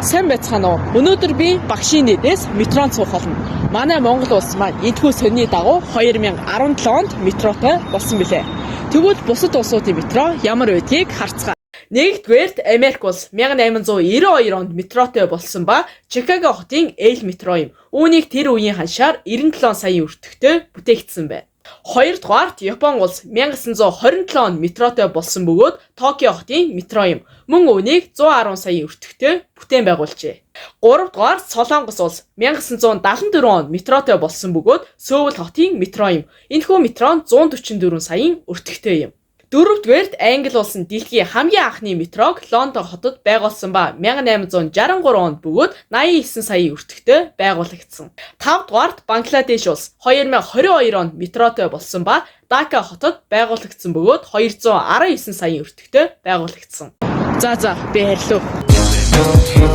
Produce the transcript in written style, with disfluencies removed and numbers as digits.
Сайн байцгаана уу? Өнөөдөр би багшийн нийтээс метронд суух болно. Манай Монгол улс маань энэхүү сонины дагуу 2017 онд метротой болсон билээ. Тэгвэл бусад улсуудын метро ямар байдгийг харцгаая. Нэгдүгээрт Америк улс 1892 онд метротой болсон ба Чикаго хотын Л метро юм. Үүнийг тэр үеийн ханшаар 97 саяын өртөгтэй бүтээгдсэн байна. Хоёрдугаарт Япон улс 1927 онд метротой болсон бөгөөд Токио хотын метро юм. Мөн үүнийг 110 саяын өртөгтэй бүтээн байгуулжээ. Гуравдугаарт Солонгос улс 1974 онд метротой болсон бөгөөд Сөүл хотын метро юм. Энэхүү метро нь 144 саяын өртөгтэй юм. Дөрөвдүгээрт Англи улс нь дэлхийн хамгийн анхны метрог Лондон хотод байгуулсан ба 1863 онд бөгөөд 89 саяын өртөгтэй байгуулагдсан. Тавдугаарт Бангладеш улс 2022 онд метротой болсон ба Дака хотод байгуулагдсан бөгөөд 219 саяын өртөгтэй байгуулагдсан. За би баярлалаа.